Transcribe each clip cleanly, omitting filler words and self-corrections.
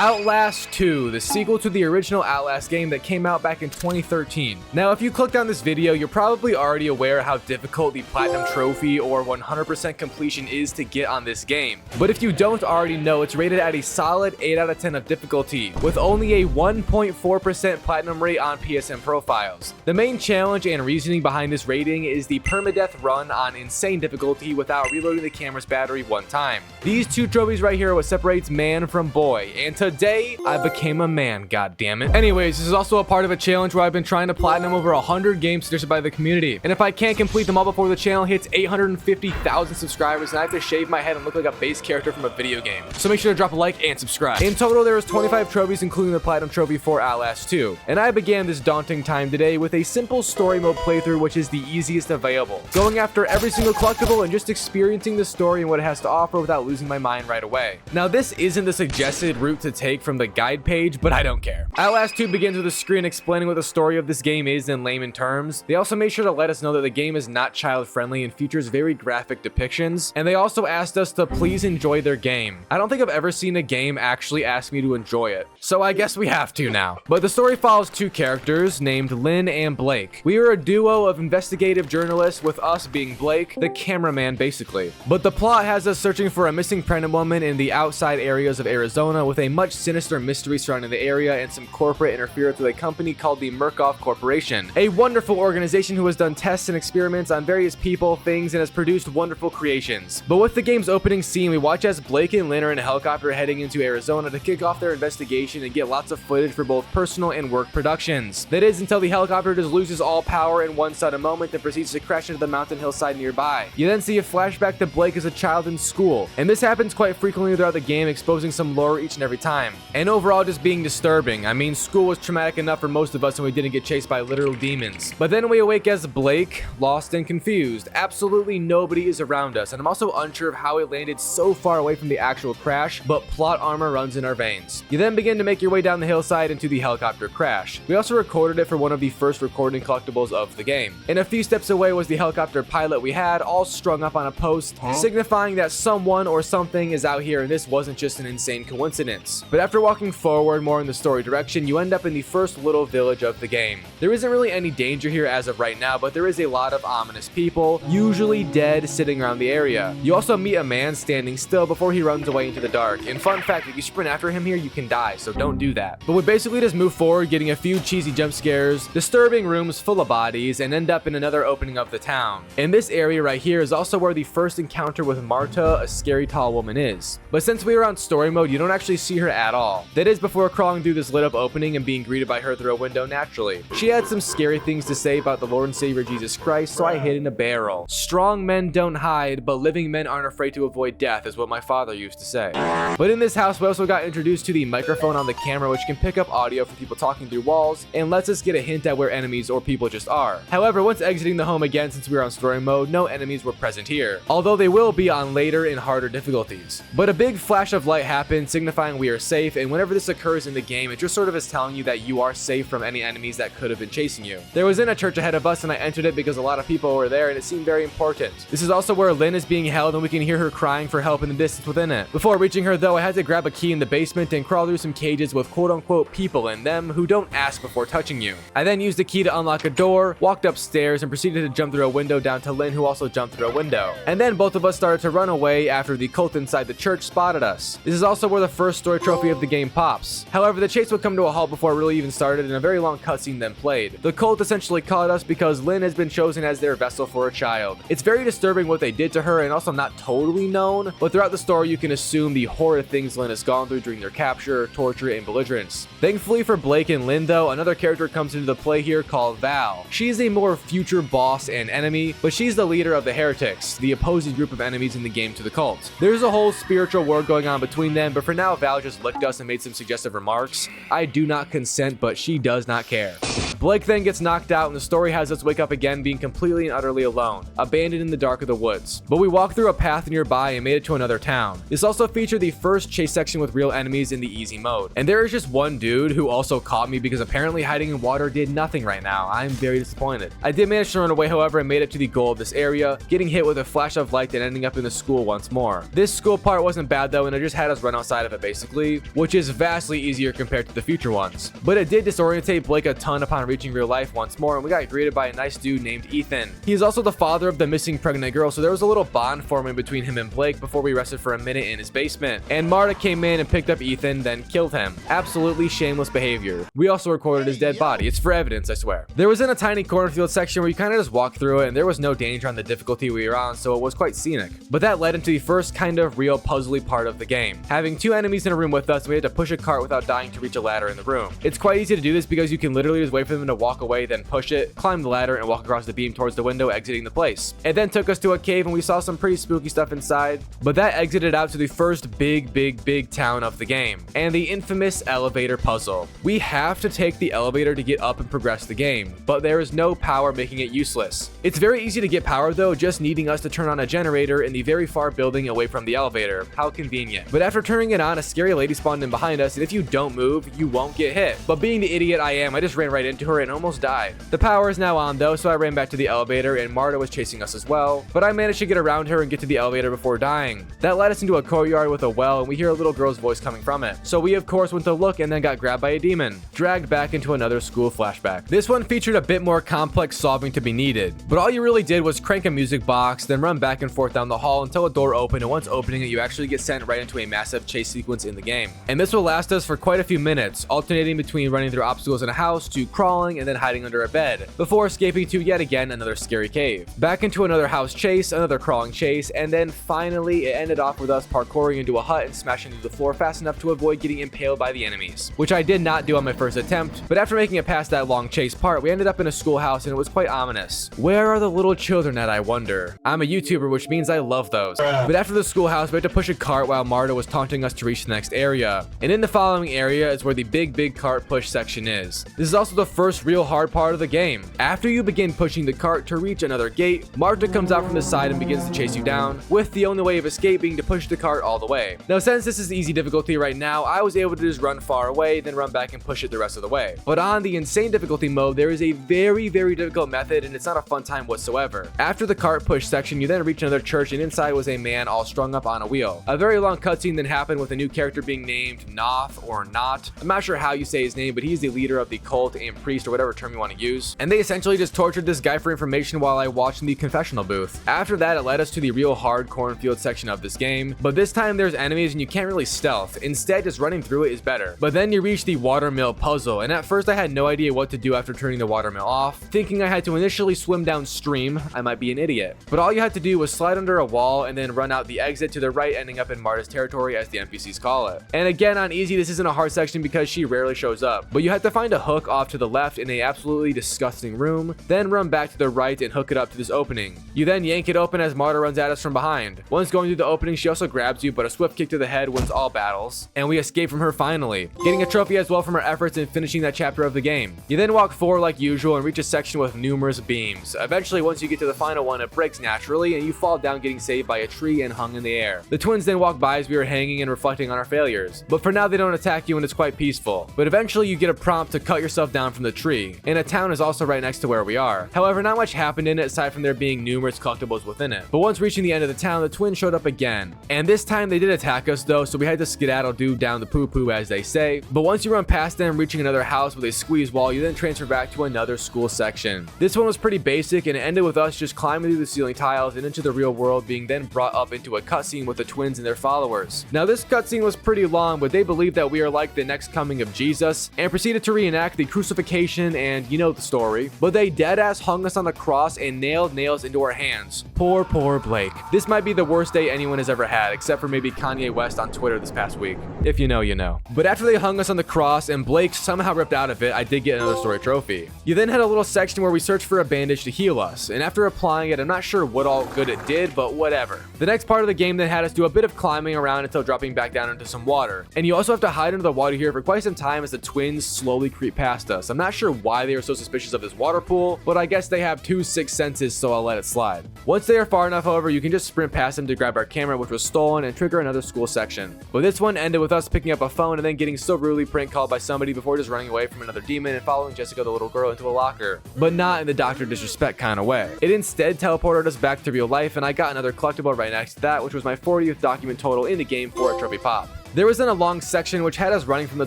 Outlast 2, the sequel to the original Outlast game that came out back in 2013. Now, if you clicked on this video, you're probably already aware how difficult the Platinum Trophy or 100% completion is to get on this game. But if you don't already know, it's rated at a solid 8 out of 10 of difficulty, with only a 1.4% Platinum rate on PSN profiles. The main challenge and reasoning behind this rating is the permadeath run on insane difficulty without reloading the camera's battery one time. These two trophies right here are what separates man from boy, and today I became a man, goddammit. Anyways, this is also a part of a challenge where I've been trying to platinum over 100 games suggested by the community, and if I can't complete them all before the channel hits 850,000 subscribers, then I have to shave my head and look like a base character from a video game. So make sure to drop a like and subscribe. In total, there was 25 trophies, including the Platinum Trophy for Outlast 2, and I began this daunting time today with a simple story mode playthrough, which is the easiest available, going after every single collectible and just experiencing the story and what it has to offer without losing my mind right away. Now, this isn't the suggested route to take from the guide page, but I don't care. Outlast 2 begins with a screen explaining what the story of this game is in layman terms. They also made sure to let us know that the game is not child friendly and features very graphic depictions, and they also asked us to please enjoy their game. I don't think I've ever seen a game actually ask me to enjoy it, so I guess we have to now. But the story follows two characters named Lynn and Blake. We are a duo of investigative journalists, with us being Blake, the cameraman basically. But the plot has us searching for a missing pregnant woman in the outside areas of Arizona, with a much sinister mystery surrounding the area and some corporate interference with a company called the Murkoff Corporation, a wonderful organization who has done tests and experiments on various people, things, and has produced wonderful creations. But with the game's opening scene, we watch as Blake and Lynn are in a helicopter heading into Arizona to kick off their investigation and get lots of footage for both personal and work productions. That is, until the helicopter just loses all power in one sudden moment and proceeds to crash into the mountain hillside nearby. You then see a flashback to Blake as a child in school, and this happens quite frequently throughout the game, exposing some lore each and every time, and overall just being disturbing. I mean, school was traumatic enough for most of us and we didn't get chased by literal demons. But then we awake as Blake, lost and confused. Absolutely nobody is around us, and I'm also unsure of how it landed so far away from the actual crash, but plot armor runs in our veins. You then begin to make your way down the hillside into the helicopter crash. We also recorded it for one of the first recording collectibles of the game, and a few steps away was the helicopter pilot we had, all strung up on a post, signifying that someone or something is out here and this wasn't just an insane coincidence. But after walking forward more in the story direction, you end up in the first little village of the game. There isn't really any danger here as of right now, but there is a lot of ominous people, usually dead, sitting around the area. You also meet a man standing still before he runs away into the dark, and fun fact, if you sprint after him here, you can die, so don't do that. But we basically just move forward, getting a few cheesy jump scares, disturbing rooms full of bodies, and end up in another opening of the town. And this area right here is also where the first encounter with Marta, a scary tall woman, is. But since we were on story mode, you don't actually see her at all. That is before crawling through this lit up opening and being greeted by her through a window naturally. She had some scary things to say about the Lord and Savior Jesus Christ, so I hid in a barrel. Strong men don't hide, but living men aren't afraid to avoid death, is what my father used to say. But in this house, we also got introduced to the microphone on the camera, which can pick up audio from people talking through walls and lets us get a hint at where enemies or people just are. However, once exiting the home again, since we were on story mode, no enemies were present here, although they will be on later in harder difficulties. But a big flash of light happens, signifying we are safe, and whenever this occurs in the game, it just sort of is telling you that you are safe from any enemies that could have been chasing you. There was in a church ahead of us, and I entered it because a lot of people were there and it seemed very important. This is also where Lynn is being held, and we can hear her crying for help in the distance within it. Before reaching her though, I had to grab a key in the basement and crawl through some cages with quote-unquote people in them who don't ask before touching you. I then used the key to unlock a door, walked upstairs, and proceeded to jump through a window down to Lynn, who also jumped through a window. And then both of us started to run away after the cult inside the church spotted us. This is also where the first story trophy of the game pops. However, the chase would come to a halt before it really even started, and a very long cutscene then played. The cult essentially caught us because Lynn has been chosen as their vessel for a child. It's very disturbing what they did to her, and also not totally known, but throughout the story you can assume the horrid things Lynn has gone through during their capture, torture, and belligerence. Thankfully for Blake and Lynn though, another character comes into the play here called Val. She's a more future boss and enemy, but she's the leader of the heretics, the opposing group of enemies in the game to the cult. There's a whole spiritual war going on between them, but for now Val just licked us and made some suggestive remarks. I do not consent, but she does not care. Blake then gets knocked out and the story has us wake up again being completely and utterly alone, abandoned in the dark of the woods. But we walked through a path nearby and made it to another town. This also featured the first chase section with real enemies in the easy mode. And there is just one dude who also caught me because apparently hiding in water did nothing right now. I'm very disappointed. I did manage to run away, however, and made it to the goal of this area, getting hit with a flash of light and ending up in the school once more. This school part wasn't bad though, and it just had us run outside of it basically, which is vastly easier compared to the future ones. But it did disorientate Blake a ton upon reaching real life once more, and we got greeted by a nice dude named Ethan. He is also the father of the missing pregnant girl, so there was a little bond forming between him and Blake before we rested for a minute in his basement. And Marta came in and picked up Ethan, then killed him. Absolutely shameless behavior. We also recorded his dead body. It's for evidence, I swear. There was in a tiny cornfield section where you kind of just walked through it, and there was no danger on the difficulty we were on, so it was quite scenic. But that led into the first kind of real puzzly part of the game. Having two enemies in a room with us, we had to push a cart without dying to reach a ladder in the room. It's quite easy to do this because you can literally just wait for them to walk away, then push it, climb the ladder, and walk across the beam towards the window, exiting the place. It then took us to a cave and we saw some pretty spooky stuff inside, but that exited out to the first big town of the game, and the infamous elevator puzzle. We have to take the elevator to get up and progress the game, but there is no power, making it useless. It's very easy to get power though, just needing us to turn on a generator in the very far building away from the elevator. How convenient. But after turning it on, a scary lady spawned in behind us, and if you don't move, you won't get hit. But being the idiot I am, I just ran right into her and almost died. The power is now on though, so I ran back to the elevator, and Marta was chasing us as well, but I managed to get around her and get to the elevator before dying. That led us into a courtyard with a well, and we hear a little girl's voice coming from it. So we of course went to look and then got grabbed by a demon, dragged back into another school flashback. This one featured a bit more complex solving to be needed, but all you really did was crank a music box, then run back and forth down the hall until a door opened, and once opening it, you actually get sent right into a massive chase sequence in the game. And this will last us for quite a few minutes, alternating between running through obstacles in a house to crawling and then hiding under a bed, before escaping to yet again another scary cave. Back into another house chase, another crawling chase, and then finally it ended off with us parkouring into a hut and smashing through the floor fast enough to avoid getting impaled by the enemies, which I did not do on my first attempt, but after making it past that long chase part, we ended up in a schoolhouse and it was quite ominous. Where are the little children at, I wonder? I'm a YouTuber, which means I love those. But after the schoolhouse, we had to push a cart while Marta was taunting us to reach the next area. And in the following area is where the big cart push section is. This is also the first real hard part of the game. After you begin pushing the cart to reach another gate, Marta comes out from the side and begins to chase you down, with the only way of escape being to push the cart all the way. Now since this is easy difficulty right now, I was able to just run far away, then run back and push it the rest of the way. But on the insane difficulty mode, there is a very difficult method, and it's not a fun time whatsoever. After the cart push section, you then reach another church, and inside was a man all strung up on a wheel. A very long cutscene then happened with a new character being named Noth or Not. I'm not sure how you say his name, but he's the leader of the cult and priest, or whatever term you want to use. And they essentially just tortured this guy for information while I watched in the confessional booth. After that, it led us to the real hard cornfield section of this game, but this time there's enemies and you can't really stealth. Instead, just running through it is better. But then you reach the Watermill puzzle, and at first I had no idea what to do after turning the Watermill off, thinking I had to initially swim downstream. I might be an idiot. But all you had to do was slide under a wall and then run out the exit to the right, ending up in Marta's territory, as the NPCs call it. And again, on easy, this isn't a hard section because she rarely shows up, but you have to find a hook off to the left in a absolutely disgusting room, then run back to the right and hook it up to this opening. You then yank it open as Marta runs at us from behind. Once going through the opening, she also grabs you, but a swift kick to the head wins all battles, and we escape from her finally, getting a trophy as well from our efforts in finishing that chapter of the game. You then walk forward like usual and reach a section with numerous beams. Eventually, once you get to the final one, it breaks naturally and you fall down, getting saved by a tree and hung in the air. The twins then walk by as we were hanging and reflecting on our failures, but for now they don't attack you and it's quite peaceful. But eventually you get a prompt to cut yourself down from the tree, and a town is also right next to where we are. However, not much happened in it aside from there being numerous collectibles within it. But once reaching the end of the town, the twins showed up again, and this time they did attack us though, so we had to skedaddle do down the poo-poo, as they say. But once you run past them, reaching another house with a squeeze wall, you then transfer back to another school section. This one was pretty basic, and it ended with us just climbing through the ceiling tiles and into the real world, being then brought up into a cutscene with the twins and their followers. Now this cutscene was pretty long, but they believed that we are like the next coming of Jesus, and proceeded to reenact the crucifixion, and you know the story. But they deadass hung us on the cross and nailed nails into our hands. Poor Blake. This might be the worst day anyone has ever had, except for maybe Kanye West on Twitter this past week. If you know, you know. But after they hung us on the cross and Blake somehow ripped out of it, I did get another story trophy. You then had a little section where we searched for a bandage to heal us, and after applying it, I'm not sure what all good it did, but whatever. The next part of the game then had us do a bit of climbing around until dropping back down into some water. And you also have to hide under the water here for quite some time as the twins slowly creep past us. I'm not not sure why they are so suspicious of this water pool, but I guess they have 2 sixth senses, so I'll let it slide. Once they are far enough, however, you can just sprint past them to grab our camera, which was stolen, and trigger another school section. But this one ended with us picking up a phone and then getting so rudely prank called by somebody before just running away from another demon and following Jessica the little girl into a locker. But not in the Dr. Disrespect kind of way. It instead teleported us back to real life, and I got another collectible right next to that, which was my 40th document total in the game for a trophy pop. There was then a long section which had us running from the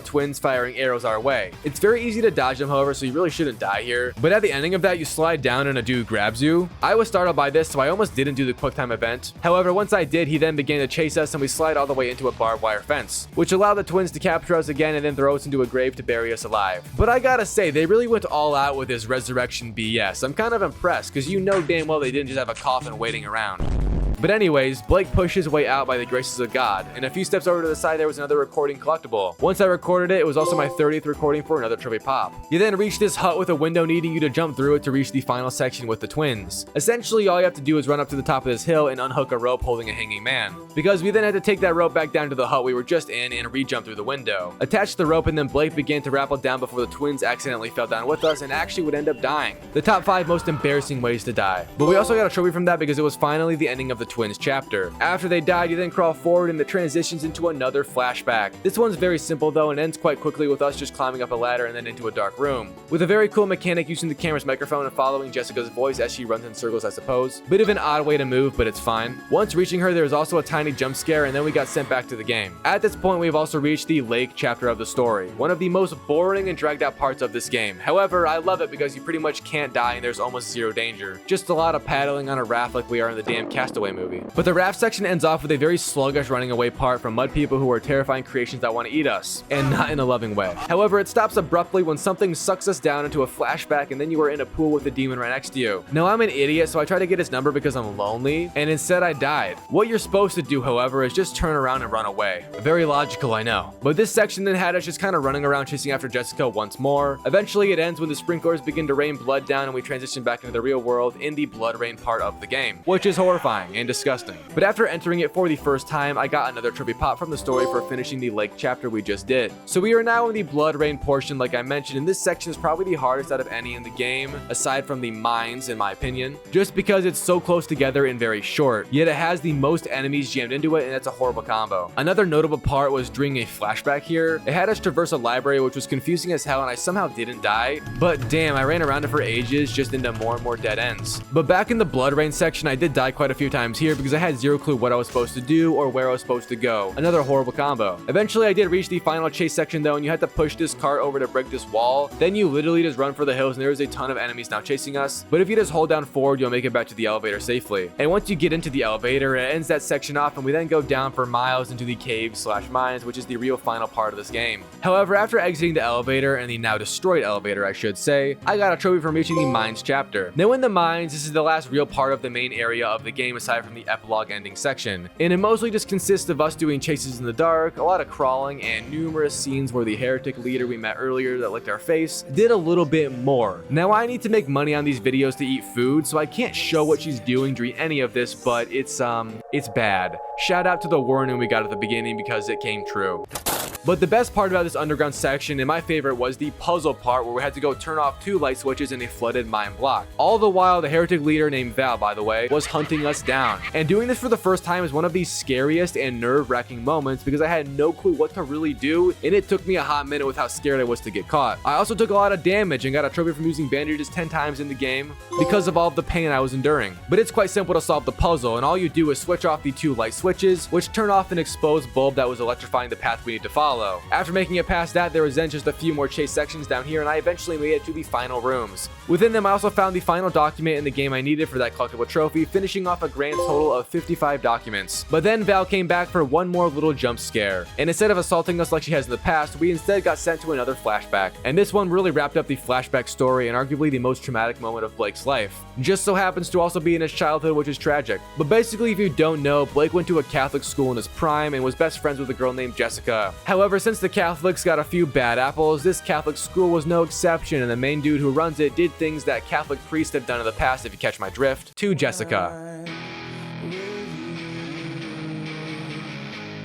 twins firing arrows our way. It's very easy to dodge them, however, so you really shouldn't die here. But at the ending of that, you slide down and a dude grabs you. I was startled by this, so I almost didn't do the quick time event. However, once I did, he then began to chase us and we slide all the way into a barbed wire fence, which allowed the twins to capture us again and then throw us into a grave to bury us alive. But I gotta say, they really went all out with this resurrection BS. I'm kind of impressed, because you know damn well they didn't just have a coffin waiting around. But anyways, Blake pushed his way out by the graces of God, and a few steps over to the side there was another recording collectible. Once I recorded it, it was also my 30th recording for another trophy pop. You then reach this hut with a window needing you to jump through it to reach the final section with the twins. Essentially, all you have to do is run up to the top of this hill and unhook a rope holding a hanging man. Because we then had to take that rope back down to the hut we were just in and re-jump through the window. Attach the rope and then Blake began to rappel down before the twins accidentally fell down with us and actually would end up dying. The top 5 most embarrassing ways to die. But we also got a trophy from that because it was finally the ending of the twins chapter. After they died, you then crawl forward and it transitions into another flashback. This one's very simple though and ends quite quickly with us just climbing up a ladder and then into a dark room. With a very cool mechanic using the camera's microphone and following Jessica's voice as she runs in circles, I suppose. Bit of an odd way to move, but it's fine. Once reaching her, there was also a tiny jump scare and then we got sent back to the game. At this point, we've also reached the lake chapter of the story, one of the most boring and dragged out parts of this game. However, I love it because you pretty much can't die and there's almost zero danger. Just a lot of paddling on a raft like we are in the damn Castaway movie. But the raft section ends off with a very sluggish running away part from mud people who are terrifying creations that want to eat us, and not in a loving way. However, it stops abruptly when something sucks us down into a flashback and then you are in a pool with a demon right next to you. Now I'm an idiot, so I try to get his number because I'm lonely, and instead I died. What you're supposed to do, however, is just turn around and run away. Very logical, I know. But this section then had us just kind of running around chasing after Jessica once more. Eventually it ends when the sprinklers begin to rain blood down and we transition back into the real world in the blood rain part of the game, which is horrifying and disgusting. But after entering it for the first time, I got another trophy pop from the story for finishing the lake chapter we just did. So we are now in the blood rain portion like I mentioned, and this section is probably the hardest out of any in the game, aside from the mines in my opinion, just because it's so close together and very short, yet it has the most enemies jammed into it and that's a horrible combo. Another notable part was during a flashback here. It had us traverse a library which was confusing as hell and I somehow didn't die, but damn, I ran around it for ages just into more and more dead ends. But back in the blood rain section, I did die quite a few times here because I had zero clue what I was supposed to do or where I was supposed to go. Another horrible combo. Eventually I did reach the final chase section though, and you had to push this cart over to break this wall. Then you literally just run for the hills and there's a ton of enemies now chasing us. But if you just hold down forward, you'll make it back to the elevator safely. And once you get into the elevator, it ends that section off and we then go down for miles into the caves/mines, which is the real final part of this game. However, after exiting the elevator, and the now destroyed elevator I should say, I got a trophy from reaching the mines chapter. Now in the mines, this is the last real part of the main area of the game aside from the epilogue ending section. And it mostly just consists of us doing chases in the dark, a lot of crawling, and numerous scenes where the heretic leader we met earlier that licked our face did a little bit more. Now I need to make money on these videos to eat food, so I can't show what she's doing during any of this, but it's bad. Shout out to the warning we got at the beginning because it came true. But the best part about this underground section, and my favorite, was the puzzle part where we had to go turn off 2 light switches in a flooded mine block. All the while, the heretic leader named Val, by the way, was hunting us down. And doing this for the first time is one of the scariest and nerve-wracking moments because I had no clue what to really do, and it took me a hot minute with how scared I was to get caught. I also took a lot of damage and got a trophy from using bandages 10 times in the game because of all of the pain I was enduring. But it's quite simple to solve the puzzle, and all you do is switch off the 2 light switches, which turn off an exposed bulb that was electrifying the path we need to follow. After making it past that, there was then just a few more chase sections down here, and I eventually made it to the final rooms. Within them, I also found the final document in the game I needed for that collectible trophy, finishing off a grand total of 55 documents. But then Val came back for one more little jump scare, and instead of assaulting us like she has in the past, we instead got sent to another flashback. And this one really wrapped up the flashback story and arguably the most traumatic moment of Blake's life. Just so happens to also be in his childhood, which is tragic. But basically, if you don't know, Blake went to a Catholic school in his prime and was best friends with a girl named Jessica. However, since the Catholics got a few bad apples, this Catholic school was no exception, and the main dude who runs it did things that Catholic priests have done in the past, if you catch my drift, to Jessica.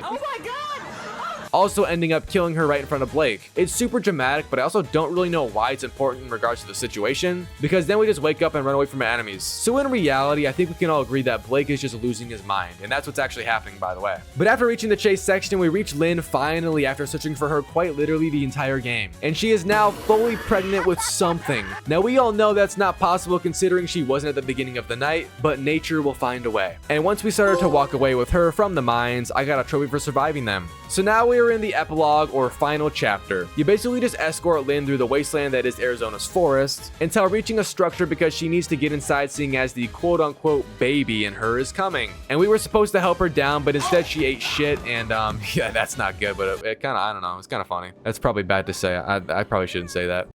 Oh my God! Oh also ending up killing her right in front of Blake. It's super dramatic, but I also don't really know why it's important in regards to the situation, because then we just wake up and run away from our enemies. So in reality, I think we can all agree that Blake is just losing his mind, and that's what's actually happening, by the way. But after reaching the chase section, we reach Lynn finally after searching for her quite literally the entire game, and she is now fully pregnant with something. Now we all know that's not possible considering she wasn't at the beginning of the night, but nature will find a way. And once we started to walk away with her from the mines, I got a trophy for surviving them. So now we are in the epilogue or final chapter. You basically just escort Lynn through the wasteland that is Arizona's forest until reaching a structure because she needs to get inside, seeing as the quote-unquote baby in her is coming. And we were supposed to help her down, but instead she ate shit, and yeah, that's not good, but it kind of, I don't know, it's kind of funny. That's probably bad to say. I probably shouldn't say that.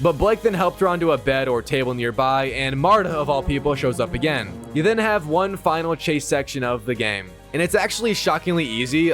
But Blake then helped her onto a bed or table nearby, and Marta, of all people, shows up again. You then have one final chase section of the game. And it's actually shockingly easy,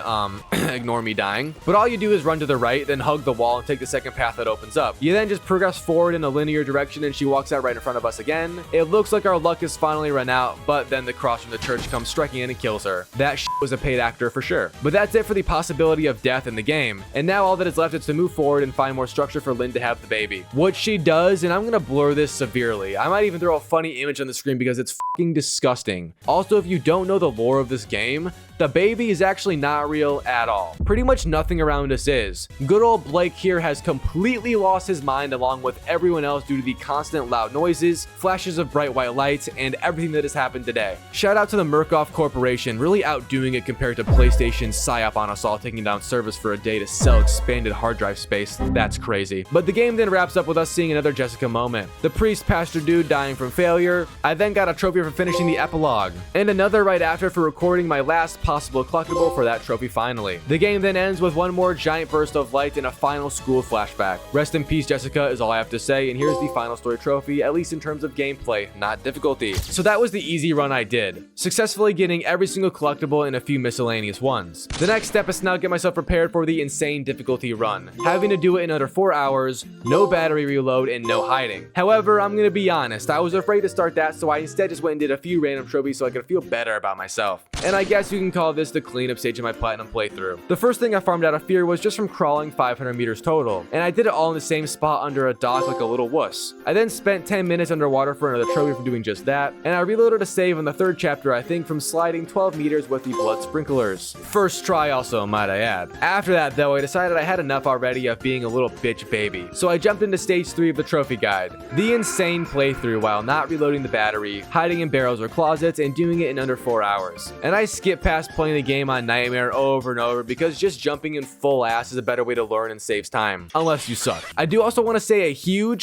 ignore me dying. But all you do is run to the right, then hug the wall and take the second path that opens up. You then just progress forward in a linear direction and she walks out right in front of us again. It looks like our luck has finally run out, but then the cross from the church comes striking in and kills her. That was a paid actor for sure. But that's it for the possibility of death in the game. And now all that is left is to move forward and find more structure for Lynn to have the baby. What she does, and I'm gonna blur this severely. I might even throw a funny image on the screen because it's fucking disgusting. Also, if you don't know the lore of this game, the baby is actually not real at all. Pretty much nothing around us is. Good old Blake here has completely lost his mind along with everyone else due to the constant loud noises, flashes of bright white lights, and everything that has happened today. Shout out to the Murkoff Corporation, really outdoing it compared to PlayStation's psyop on us all, taking down servers for a day to sell expanded hard drive space. That's crazy. But the game then wraps up with us seeing another Jessica moment. The priest pastor dude dying from failure. I then got a trophy for finishing the epilogue, and another right after for recording my last possible collectible for that trophy finally. The game then ends with one more giant burst of light and a final school flashback. Rest in peace, Jessica, is all I have to say, and here's the final story trophy, at least in terms of gameplay, not difficulty. So that was the easy run I did, successfully getting every single collectible and a few miscellaneous ones. The next step is to now get myself prepared for the insane difficulty run, having to do it in under 4 hours, no battery reload, and no hiding. However, I'm gonna be honest, I was afraid to start that, so I instead just went and did a few random trophies so I could feel better about myself. And I guess you can call this the cleanup stage of my platinum playthrough. The first thing I farmed out of fear was just from crawling 500 meters total, and I did it all in the same spot under a dock like a little wuss. I then spent 10 minutes underwater for another trophy for doing just that, and I reloaded a save in the third chapter, I think, from sliding 12 meters with the blood sprinklers. First try also, might I add. After that though, I decided I had enough already of being a little bitch baby, so I jumped into stage 3 of the trophy guide. The insane playthrough while not reloading the battery, hiding in barrels or closets, and doing it in under 4 hours. And I skipped past playing the game on Nightmare over and over because just jumping in full ass is a better way to learn and saves time. Unless you suck. I do also want to say a huge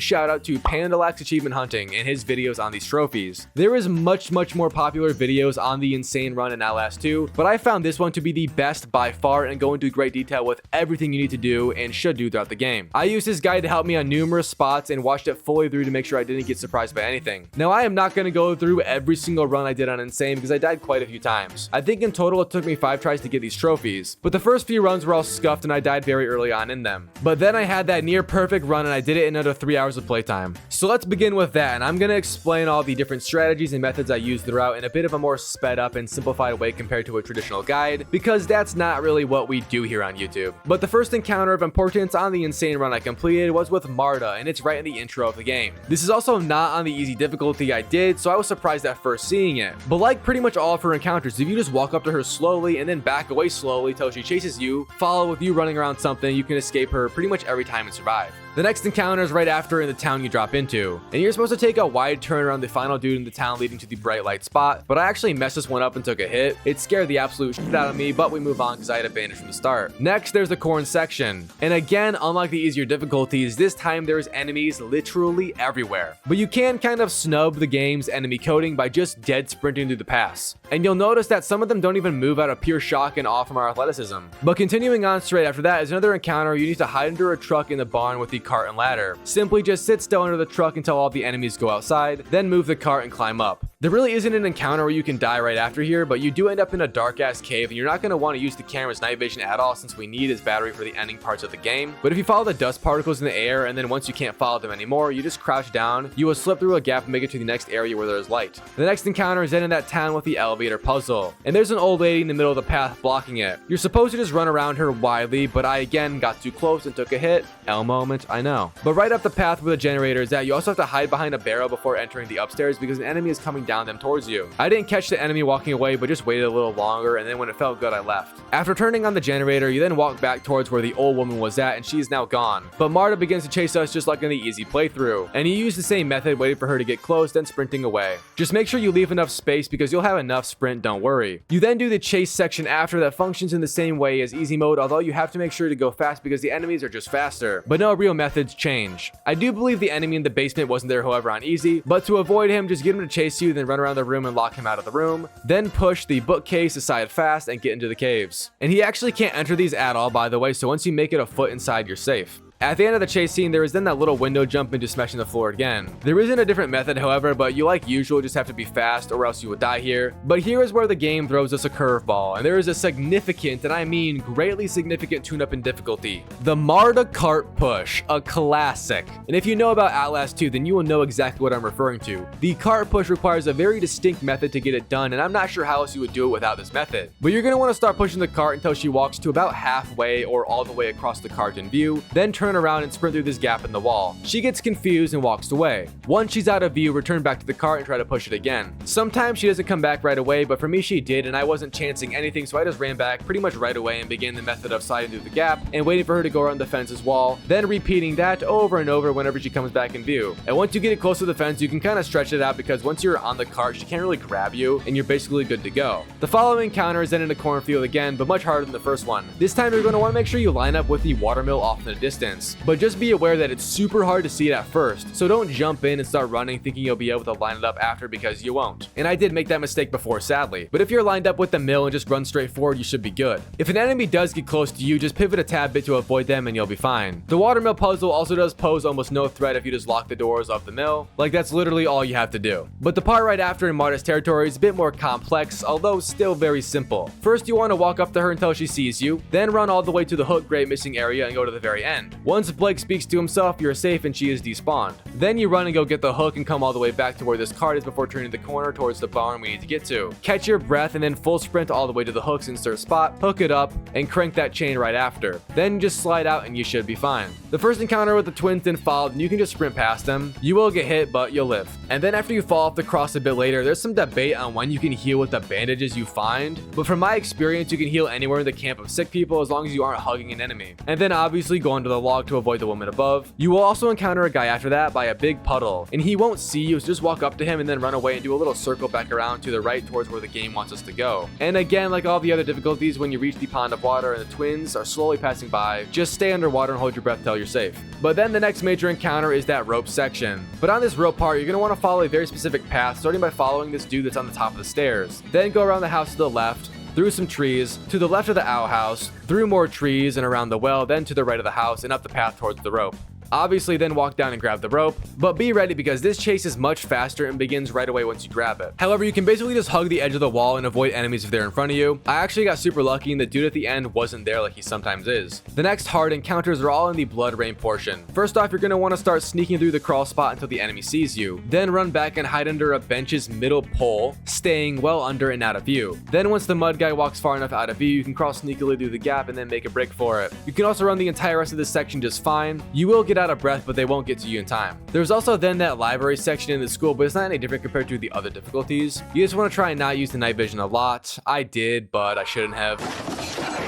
shout out to Pandalax Achievement Hunting and his videos on these trophies. There is much more popular videos on the insane run in Outlast 2, but I found this one to be the best by far and go into great detail with everything you need to do and should do throughout the game. I used his guide to help me on numerous spots and watched it fully through to make sure I didn't get surprised by anything. Now I am not going to go through every single run I did on Insane because I died quite a few times. I think in total it took me 5 tries to get these trophies, but the first few runs were all scuffed and I died very early on in them. But then I had that near perfect run and I did it in under 3 hours of playtime. So let's begin with that, and I'm going to explain all the different strategies and methods I used throughout in a bit of a more sped up and simplified way compared to a traditional guide, because that's not really what we do here on YouTube. But the first encounter of importance on the insane run I completed was with Marta, and it's right in the intro of the game. This is also not on the easy difficulty I did, so I was surprised at first seeing it. But like pretty much all of her encounters, if you just walk up to her slowly and then back away slowly till she chases you, follow with you running around something, you can escape her pretty much every time and survive. The next encounter is right after in the town you drop into, and you're supposed to take a wide turn around the final dude in the town leading to the bright light spot, but I actually messed this one up and took a hit. It scared the absolute shit out of me, but we move on because I had advantage from the start. Next, there's the corn section, and again, unlike the easier difficulties, this time there's enemies literally everywhere. But you can kind of snub the game's enemy coding by just dead sprinting through the pass, and you'll notice that some of them don't even move out of pure shock and awe from our athleticism. But continuing on straight after that is another encounter. You need to hide under a truck in the barn with the cart and ladder. Simply just sit still under the truck until all the enemies go outside, then move the cart and climb up. There really isn't an encounter where you can die right after here, but you do end up in a dark ass cave and you're not going to want to use the camera's night vision at all since we need his battery for the ending parts of the game. But if you follow the dust particles in the air and then once you can't follow them anymore, you just crouch down, you will slip through a gap and make it to the next area where there's light. The next encounter is then in that town with the elevator puzzle, and there's an old lady in the middle of the path blocking it. You're supposed to just run around her widely, but I again got too close and took a hit. L moment, I know. But right up the path where the generator is at, you also have to hide behind a barrel before entering the upstairs because an enemy is coming down them towards you. I didn't catch the enemy walking away, but just waited a little longer, and then when it felt good, I left. After turning on the generator, you then walk back towards where the old woman was at, and she is now gone. But Marta begins to chase us just like in the easy playthrough, and you use the same method, waiting for her to get close, then sprinting away. Just make sure you leave enough space because you'll have enough sprint, don't worry. You then do the chase section after that functions in the same way as easy mode, although you have to make sure to go fast because the enemies are just faster. But no real methods change. I do believe the enemy in the basement wasn't there, however, on easy, but to avoid him, just get him to chase you, then run around the room and lock him out of the room, then push the bookcase aside fast and get into the caves. And he actually can't enter these at all, by the way, so once you make it a foot inside, you're safe. At the end of the chase scene, there is then that little window jump into smashing the floor again. There isn't a different method, however, but you like usual just have to be fast or else you will die here. But here is where the game throws us a curveball, and there is a significant, and I mean greatly significant tune-up in difficulty. The Marta cart push, a classic. And if you know about Outlast 2, then you will know exactly what I'm referring to. The cart push requires a very distinct method to get it done, and I'm not sure how else you would do it without this method. But you're going to want to start pushing the cart until she walks to about halfway or all the way across the cart in view, then turn around and sprint through this gap in the wall. She gets confused and walks away. Once she's out of view, return back to the cart and try to push it again. Sometimes she doesn't come back right away, but for me she did, and I wasn't chancing anything, so I just ran back pretty much right away and began the method of sliding through the gap and waiting for her to go around the fence's wall, then repeating that over and over whenever she comes back in view. And once you get it close to the fence, you can kind of stretch it out because once you're on the cart, she can't really grab you and you're basically good to go. The following encounter is then in a cornfield again, but much harder than the first one. This time you're going to want to make sure you line up with the watermill off in the distance, but just be aware that it's super hard to see it at first, so don't jump in and start running thinking you'll be able to line it up after because you won't. And I did make that mistake before, sadly. But if you're lined up with the mill and just run straight forward, you should be good. If an enemy does get close to you, just pivot a tad bit to avoid them and you'll be fine. The watermill puzzle also does pose almost no threat if you just lock the doors of the mill. Like, that's literally all you have to do. But the part right after in Marta's territory is a bit more complex, although still very simple. First, you want to walk up to her until she sees you, then run all the way to the hook grate missing area and go to the very end. Once Blake speaks to himself, you're safe and she is despawned. Then you run and go get the hook and come all the way back to where this cart is before turning the corner towards the barn we need to get to. Catch your breath and then full sprint all the way to the hook's insert spot, hook it up, and crank that chain right after. Then just slide out and you should be fine. The first encounter with the twins then followed and you can just sprint past them. You will get hit, but you'll live. And then after you fall off the cross a bit later, there's some debate on when you can heal with the bandages you find, but from my experience, you can heal anywhere in the camp of sick people as long as you aren't hugging an enemy. And then obviously go under the log to avoid the woman above. You will also encounter a guy after that by a big puddle, and he won't see you, so just walk up to him and then run away and do a little circle back around to the right towards where the game wants us to go. And again, like all the other difficulties, when you reach the pond of water and the twins are slowly passing by, just stay underwater and hold your breath till you're safe. But then the next major encounter is that rope section. But on this rope part, you're going to want to follow a very specific path, starting by following this dude that's on the top of the stairs. Then go around the house to the left, through some trees, to the left of the outhouse, through more trees and around the well, then to the right of the house and up the path towards the rope. Obviously then walk down and grab the rope, but be ready because this chase is much faster and begins right away once you grab it. However, you can basically just hug the edge of the wall and avoid enemies if they're in front of you. I actually got super lucky and the dude at the end wasn't there like he sometimes is. The next hard encounters are all in the blood rain portion. First off, you're going to want to start sneaking through the crawl spot until the enemy sees you. Then run back and hide under a bench's middle pole, staying well under and out of view. Then once the mud guy walks far enough out of view, you can crawl sneakily through the gap and then make a break for it. You can also run the entire rest of this section just fine. You will get out of breath, but they won't get to you in time. There's also then that library section in the school, but it's not any different compared to the other difficulties. You just want to try and not use the night vision a lot. I did, but I shouldn't have.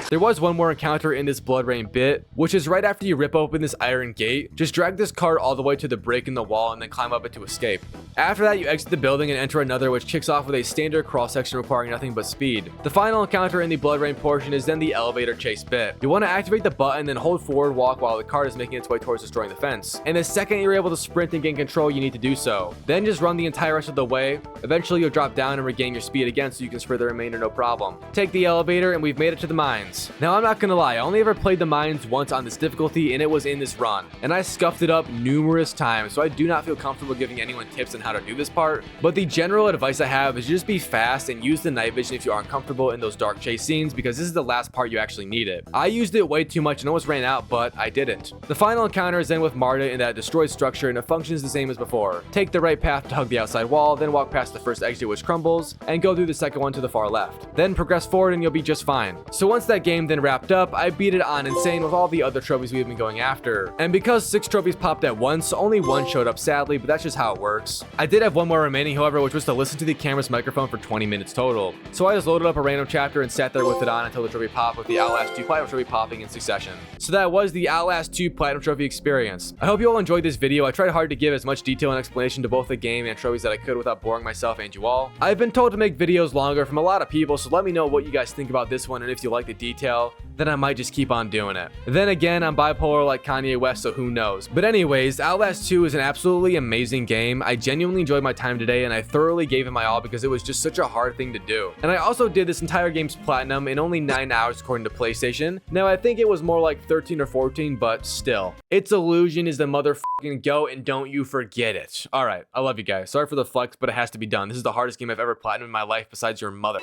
There was one more encounter in this blood rain bit, which is right after you rip open this iron gate. Just drag this cart all the way to the break in the wall and then climb up it to escape. After that, you exit the building and enter another, which kicks off with a standard cross section requiring nothing but speed. The final encounter in the blood rain portion is then the elevator chase bit. You want to activate the button, then hold forward walk while the cart is making its way towards destroying the fence. And the second you're able to sprint and gain control, you need to do so. Then just run the entire rest of the way. Eventually, you'll drop down and regain your speed again so you can sprint the remainder no problem. Take the elevator and we've made it to the mines. mines. Now I'm not gonna lie, I only ever played the mines once on this difficulty, and it was in this run, and I scuffed it up numerous times, so I do not feel comfortable giving anyone tips on how to do this part. But the general advice I have is just be fast and use the night vision if you aren't comfortable in those dark chase scenes, because this is the last part you actually need it. I used it way too much and almost ran out, but I didn't. The final encounter is then with Marta in that destroyed structure, and it functions the same as before. Take the right path to hug the outside wall, then walk past the first exit which crumbles, and go through the second one to the far left. Then progress forward and you'll be just fine. So once that game then wrapped up, I beat it on insane with all the other trophies we've been going after. And because 6 trophies popped at once, only 1 showed up sadly, but that's just how it works. I did have 1 more remaining, however, which was to listen to the camera's microphone for 20 minutes total. So I just loaded up a random chapter and sat there with it on until the trophy popped, with the Outlast 2 Platinum Trophy popping in succession. So that was the Outlast 2 Platinum Trophy experience. I hope you all enjoyed this video. I tried hard to give as much detail and explanation to both the game and trophies that I could without boring myself and you all. I've been told to make videos longer from a lot of people, so let me know what you guys think about this one, and if you like the detail, then I might just keep on doing it. Then again, I'm bipolar like Kanye West, so who knows. But anyways, Outlast 2 is an absolutely amazing game. I genuinely enjoyed my time today, and I thoroughly gave it my all because it was just such a hard thing to do. And I also did this entire game's platinum in only 9 hours according to PlayStation. Now I think it was more like 13 or 14, but still. Its Illusion is the motherfucking go, and don't you forget it. Alright, I love you guys. Sorry for the flex, but it has to be done. This is the hardest game I've ever platinumed in my life besides your mother.